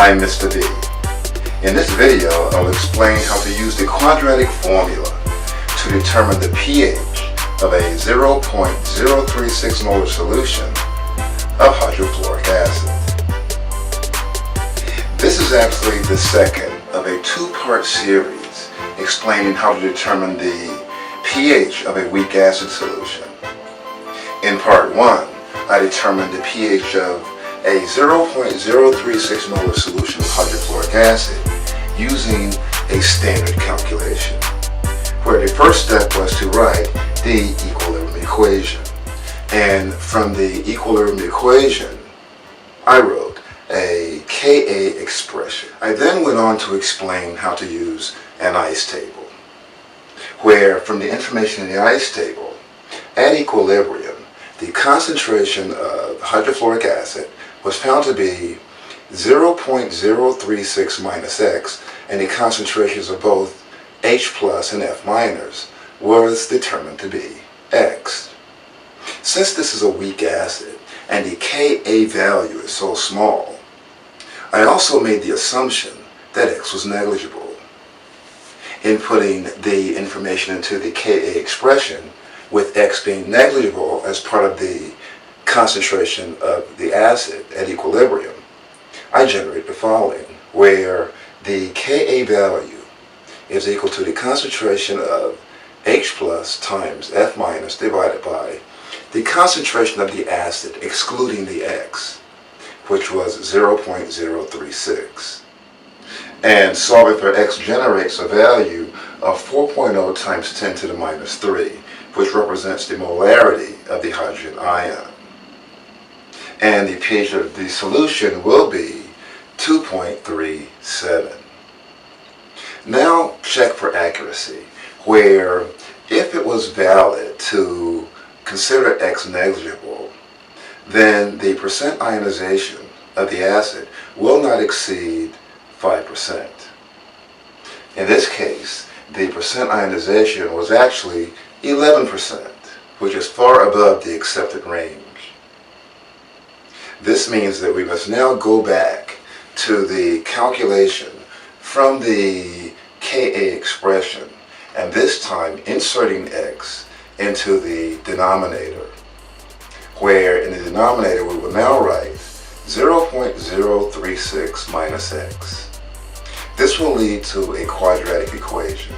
I'm Mr. B. In this video, I'll explain how to use the quadratic formula to determine the pH of a 0.036 molar solution of hydrofluoric acid. This is actually the second of a two-part series explaining how to determine the pH of a weak acid solution. In part 1, I determined the pH of a 0.036 molar solution of hydrofluoric acid using a standard calculation, where the first step was to write the equilibrium equation. And from the equilibrium equation, I wrote a Ka expression. I then went on to explain how to use an ice table, where from the information in the ice table, at equilibrium, the concentration of hydrofluoric acid was found to be 0.036 minus X, and the concentrations of both H plus and F minus was determined to be X. Since this is a weak acid and the Ka value is so small, I also made the assumption that X was negligible. Inputting the information into the Ka expression, with X being negligible as part of the concentration of the acid at equilibrium, I generate the following, where the Ka value is equal to the concentration of H plus times F minus divided by the concentration of the acid excluding the X, which was 0.036. And solving for X generates a value of 4.0 times 10 to the minus 3, which represents the molarity of the hydrogen ion. And the pH of the solution will be 2.37. Now check for accuracy, where if it was valid to consider X negligible, then the percent ionization of the acid will not exceed 5%. In this case, the percent ionization was actually 11%, which is far above the accepted range. This means that we must now go back to the calculation from the Ka expression, and this time inserting X into the denominator, where in the denominator we will now write 0.036 minus X. This will lead to a quadratic equation.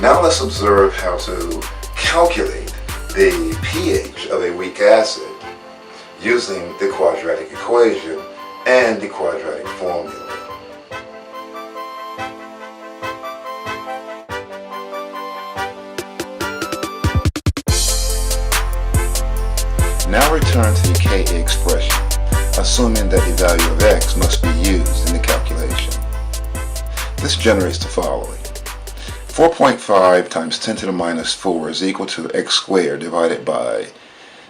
Now let's observe how to calculate the pH of a weak acid using the quadratic equation and the quadratic formula. Now return to the Ka expression, assuming that the value of X must be used in the calculation. This generates the following. 4.5 times 10 to the minus 4 is equal to X squared divided by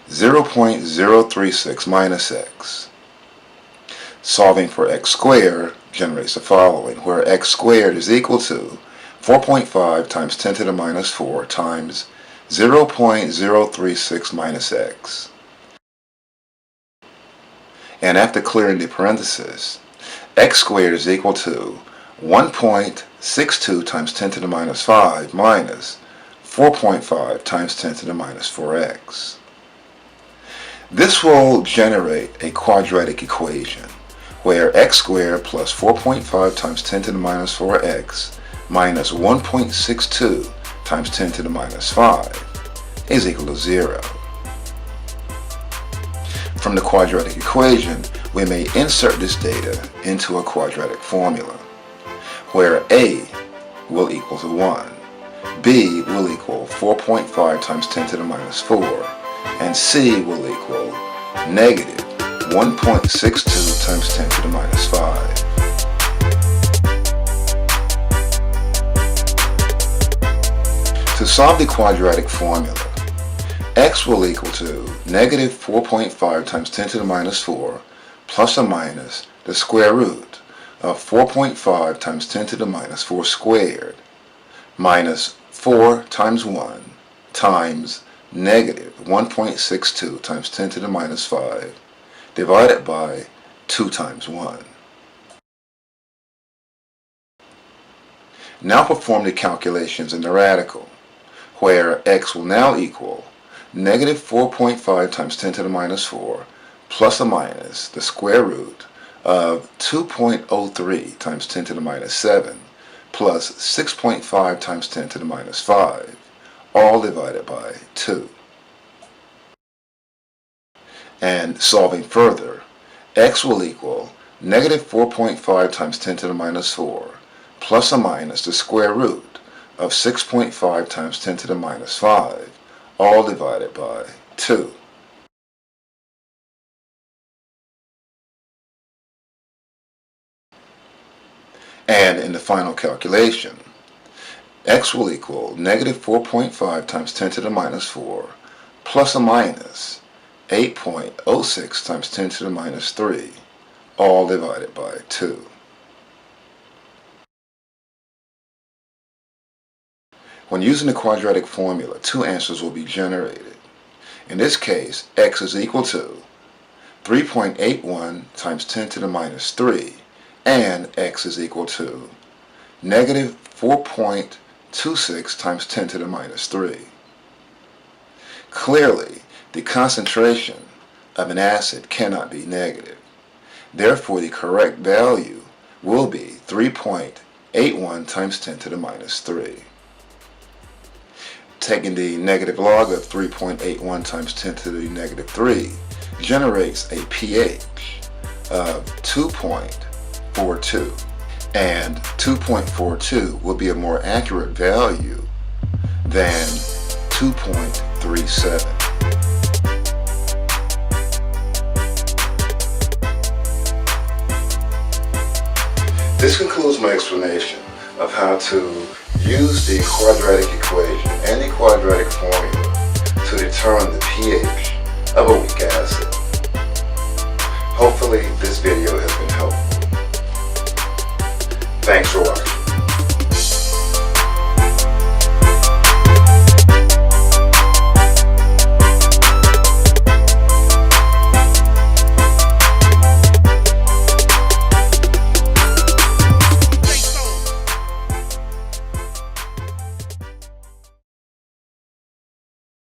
0.036 minus X. Solving for X squared generates the following, where X squared is equal to 4.5 times 10 to the minus 4 times 0.036 minus X. And after clearing the parentheses, X squared is equal to 1.62 times 10 to the minus 5 minus 4.5 times 10 to the minus 4x. This will generate a quadratic equation where x squared plus 4.5 times 10 to the minus 4x minus 1.62 times 10 to the minus 5 is equal to 0. From the quadratic equation, we may insert this data into a quadratic formula, where a will equal to 1, b will equal 4.5 times 10 to the minus 4, and c will equal negative 1.62 times 10 to the minus 5. To solve the quadratic formula, x will equal to negative 4.5 times 10 to the minus 4 plus or minus the square root of 4.5 times 10 to the minus 4 squared minus 4 times 1 times negative 1.62 times 10 to the minus 5 divided by 2 times 1. Now perform the calculations in the radical, where x will now equal negative 4.5 times 10 to the minus 4 plus or minus the square root of 2.03 times 10 to the minus 7 plus 6.5 times 10 to the minus 5, all divided by 2. And solving further, x will equal negative 4.5 times 10 to the minus 4 plus or minus the square root of 6.5 times 10 to the minus 5, all divided by 2. And in the final calculation, x will equal negative 4.5 times 10 to the minus 4 plus or minus 8.06 times 10 to the minus 3, all divided by 2. When using the quadratic formula, 2 answers will be generated. In this case, x is equal to 3.81 times 10 to the minus 3, and x is equal to negative 4.26 times 10 to the minus 3. Clearly, the concentration of an acid cannot be negative. Therefore, the correct value will be 3.81 times 10 to the minus 3. Taking the negative log of 3.81 times 10 to the negative 3 generates a pH of 2.42, and 2.42 will be a more accurate value than 2.37. This concludes my explanation of how to use the quadratic equation and the quadratic formula to determine the pH of a weak acid. Hopefully this video has been helpful. Thanks for watching.